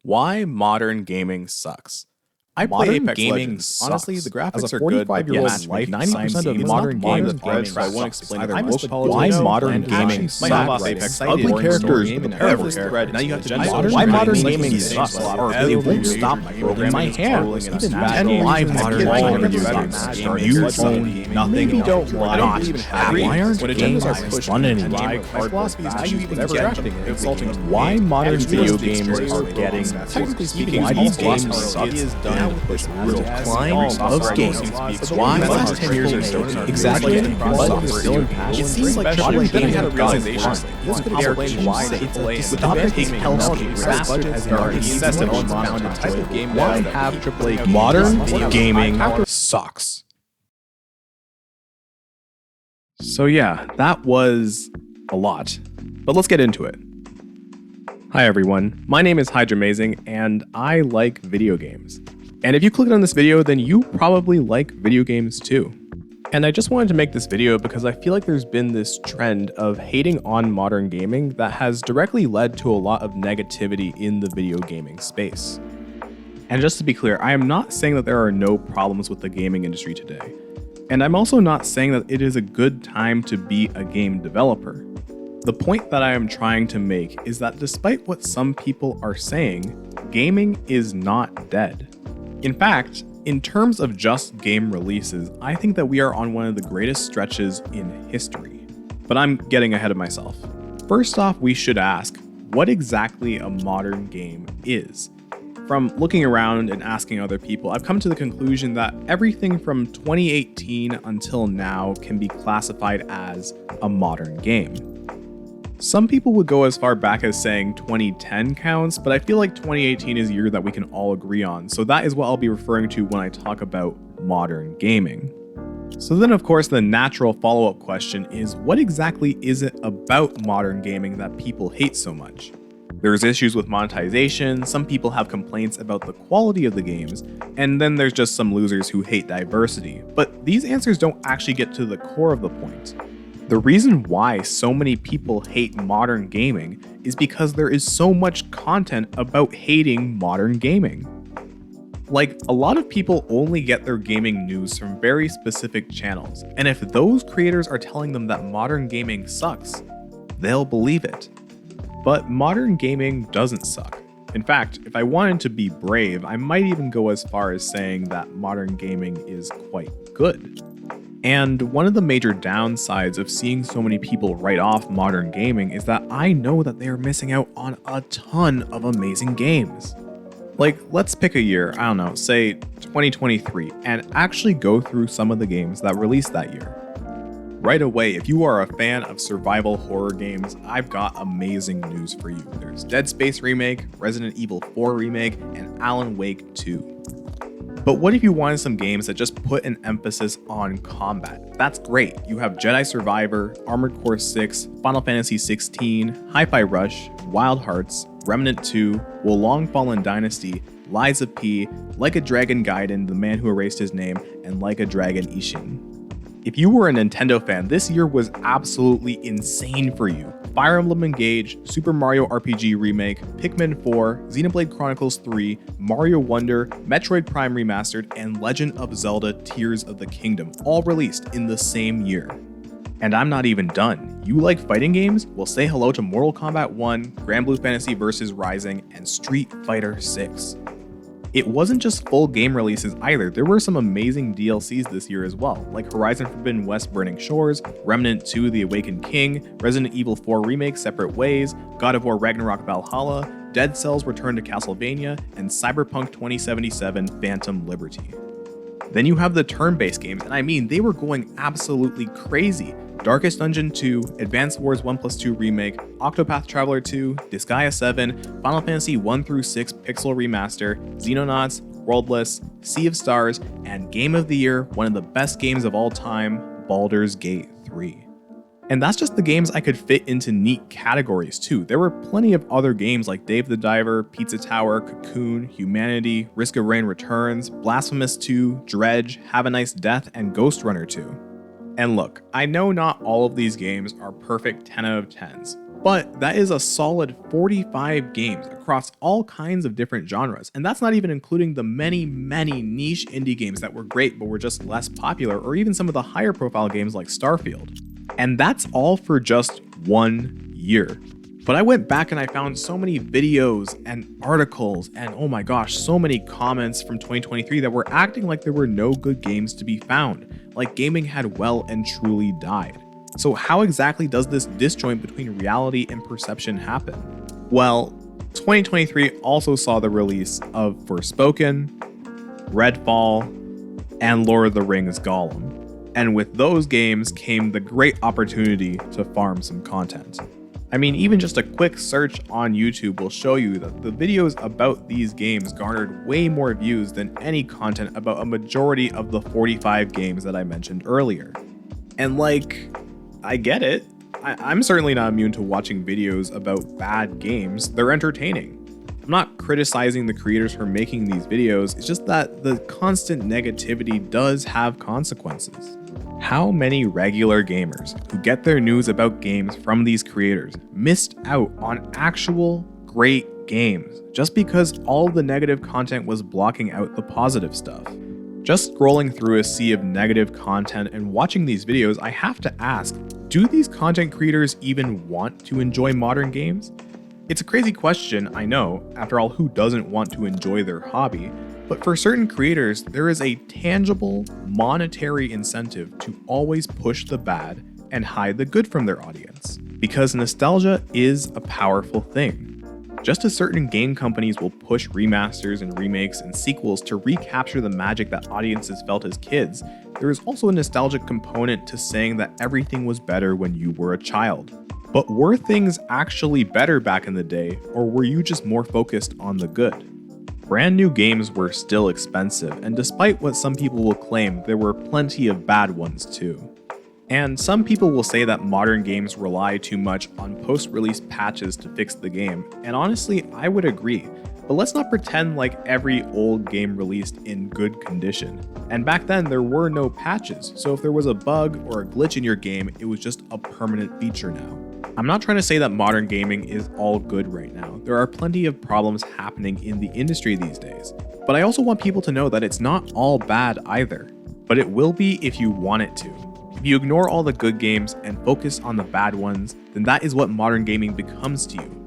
Why modern gaming sucks. I play Modern Apex gaming Legends. sucks. Honestly, the graphics As a are good, but 45-year-old yes, life, making 90% of games modern games games are are I won't explain it. either I'm woke college why emo, modern and gaming my boss sucks. Apex Ugly boring characters, story, terrible thread. Now you have to do modern gaming sucks. They won't stop holding my hand. Even 10 live modern games sucks. You own nothing. Maybe don't You're not happy. Why aren't When games agendas are pushed fun and anymore? my philosophy is to even get insulting to Why modern video games games are getting technically speaking, why these these games games suck is now done with this brutal climb of games. Why The last modern 10 years or games so are exactly but still in it seems like modern AAA games had a have realization. realization. This could They're explain why too AAA safe. is Without taking taking technology technology faster budgets as and are incessant incessant on mounted type of game. Why have AAA games? Modern gaming sucks. So yeah, that was a lot, but let's get into it. Hi everyone, my name is Hydramazing and I like video games. And if you clicked on this video, then you probably like video games too. And I just wanted to make this video because I feel like there's been this trend of hating on modern gaming that has directly led to a lot of negativity in the video gaming space. And just to be clear, I am not saying that there are no problems with the gaming industry today. And I'm also not saying that it is a good time to be a game developer. The point that I am trying to make is that despite what some people are saying, gaming is not dead. In fact, in terms of just game releases, I think that we are on one of the greatest stretches in history. But I'm getting ahead of myself. First off, we should ask what exactly a modern game is. From looking around and asking other people, I've come to the conclusion that everything from 2018 until now can be classified as a modern game. Some people would go as far back as saying 2010 counts, but I feel like 2018 is a year that we can all agree on, so that is what I'll be referring to when I talk about modern gaming. So then of course the natural follow-up question is, what exactly is it about modern gaming that people hate so much? There's issues with monetization, some people have complaints about the quality of the games, and then there's just some losers who hate diversity. But these answers don't actually get to the core of the point. The reason why so many people hate modern gaming is because there is so much content about hating modern gaming. Like, a lot of people only get their gaming news from very specific channels, and if those creators are telling them that modern gaming sucks, they'll believe it. But modern gaming doesn't suck. In fact, if I wanted to be brave, I might even go as far as saying that modern gaming is quite good. And one of the major downsides of seeing so many people write off modern gaming is that I know that they are missing out on a ton of amazing games. Like, let's pick a year, I don't know, say 2023, and actually go through some of the games that released that year. Right away, if you are a fan of survival horror games, I've got amazing news for you. There's Dead Space Remake, Resident Evil 4 Remake, and Alan Wake 2. But what if you wanted some games that just put an emphasis on combat? That's great. You have Jedi Survivor, Armored Core 6, Final Fantasy 16, Hi-Fi Rush, Wild Hearts, Remnant 2, Wolong Fallen Dynasty, Lies of P, Like a Dragon Gaiden, The Man Who Erased His Name, and Like a Dragon Ishin. If you were a Nintendo fan, this year was absolutely insane for you. Fire Emblem Engage, Super Mario RPG Remake, Pikmin 4, Xenoblade Chronicles 3, Mario Wonder, Metroid Prime Remastered, and Legend of Zelda Tears of the Kingdom, all released in the same year. And I'm not even done. You like fighting games? Well, say hello to Mortal Kombat 1, Grand Blue Fantasy vs. Rising, and Street Fighter 6. It wasn't just full game releases either, there were some amazing DLCs this year as well, like Horizon Forbidden West Burning Shores, Remnant 2 The Awakened King, Resident Evil 4 Remake Separate Ways, God of War Ragnarok Valhalla, Dead Cells Return to Castlevania, and Cyberpunk 2077 Phantom Liberty. Then you have the turn-based games, and I mean, they were going absolutely crazy. Darkest Dungeon 2, Advance Wars 1+2 Remake, Octopath Traveler 2, Disgaea 7, Final Fantasy 1-6 Pixel Remaster, Xenonauts, Worldless, Sea of Stars, and Game of the Year, one of the best games of all time, Baldur's Gate 3. And that's just the games I could fit into neat categories too. There were plenty of other games like Dave the Diver, Pizza Tower, Cocoon, Humanity, Risk of Rain Returns, Blasphemous 2, Dredge, Have a Nice Death, and Ghost Runner 2. And look, I know not all of these games are perfect 10 out of 10s, But that is a solid 45 games across all kinds of different genres, and that's not even including the many niche indie games that were great but were just less popular, or even some of the higher profile games like Starfield. And that's all for just 1 year. But I went back and I found so many videos and articles and oh my gosh, so many comments from 2023 that were acting like there were no good games to be found, like gaming had well and truly died. So how exactly does this disjoint between reality and perception happen? Well, 2023 also saw the release of Forspoken, Redfall, and Lord of the Rings Gollum. And with those games came the great opportunity to farm some content. I mean, even just a quick search on YouTube will show you that the videos about these games garnered way more views than any content about a majority of the 45 games that I mentioned earlier. And like, I get it. I'm certainly not immune to watching videos about bad games. They're entertaining. I'm not criticizing the creators for making these videos, it's just that the constant negativity does have consequences. How many regular gamers who get their news about games from these creators missed out on actual great games just because all the negative content was blocking out the positive stuff? Just scrolling through a sea of negative content and watching these videos, I have to ask, do these content creators even want to enjoy modern games? It's a crazy question, I know. After all, who doesn't want to enjoy their hobby? But for certain creators, there is a tangible, monetary incentive to always push the bad and hide the good from their audience. Because nostalgia is a powerful thing. Just as certain game companies will push remasters and remakes and sequels to recapture the magic that audiences felt as kids, there is also a nostalgic component to saying that everything was better when you were a child. But were things actually better back in the day, or were you just more focused on the good? Brand new games were still expensive, and despite what some people will claim, there were plenty of bad ones too. And some people will say that modern games rely too much on post-release patches to fix the game, and honestly, I would agree. But let's not pretend like every old game released in good condition. And back then, there were no patches, so if there was a bug or a glitch in your game, it was just a permanent feature now. I'm not trying to say that modern gaming is all good right now. There are plenty of problems happening in the industry these days. But I also want people to know that it's not all bad either. But it will be if you want it to. If you ignore all the good games and focus on the bad ones, then that is what modern gaming becomes to you.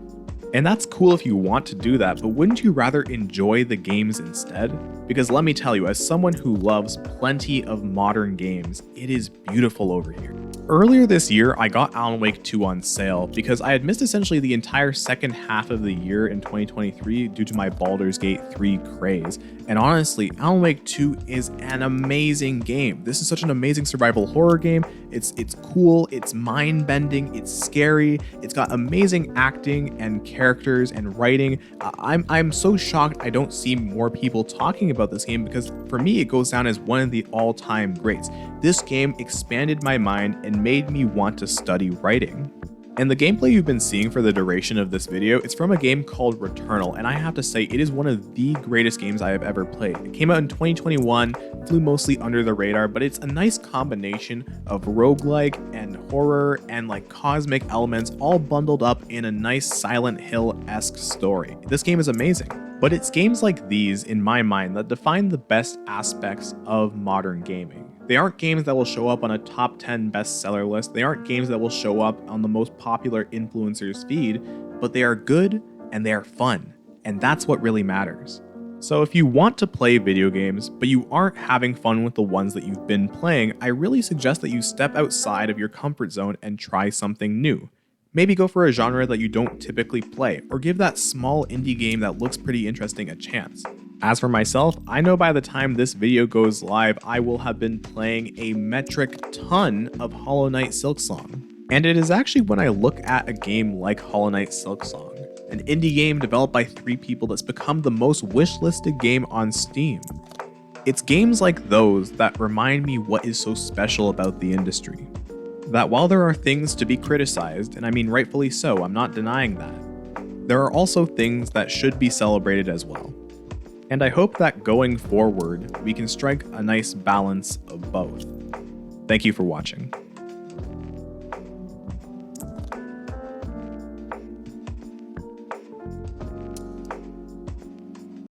And that's cool if you want to do that, but wouldn't you rather enjoy the games instead? Because let me tell you, as someone who loves plenty of modern games, it is beautiful over here. Earlier this year, I got Alan Wake 2 on sale because I had missed essentially the entire second half of the year in 2023 due to my Baldur's Gate 3 craze. And honestly, Alan Wake 2 is an amazing game. This is such an amazing survival horror game. It's cool, it's mind-bending, it's scary, it's got amazing acting and characters and writing. I'm so shocked I don't see more people talking about this game because for me it goes down as one of the all-time greats. This game expanded my mind and made me want to study writing. And the gameplay you've been seeing for the duration of this video, it's from a game called Returnal, and I have to say it is one of the greatest games I have ever played. It came out in 2021, flew mostly under the radar, but it's a nice combination of roguelike and horror and like cosmic elements all bundled up in a nice Silent Hill-esque story. This game is amazing. But it's games like these, in my mind, that define the best aspects of modern gaming. They aren't games that will show up on a top 10 bestseller list, they aren't games that will show up on the most popular influencers' feed, but they are good and they are fun, and that's what really matters. So if you want to play video games, but you aren't having fun with the ones that you've been playing, I really suggest that you step outside of your comfort zone and try something new. Maybe go for a genre that you don't typically play, or give that small indie game that looks pretty interesting a chance. As for myself, I know by the time this video goes live, I will have been playing a metric ton of Hollow Knight Silksong. And it is actually when I look at a game like Hollow Knight Silksong, an indie game developed by 3 people that's become the most wishlisted game on Steam. It's games like those that remind me what is so special about the industry. That while there are things to be criticized, and I mean rightfully so, I'm not denying that, there are also things that should be celebrated as well. And I hope that going forward, we can strike a nice balance of both. Thank you for watching.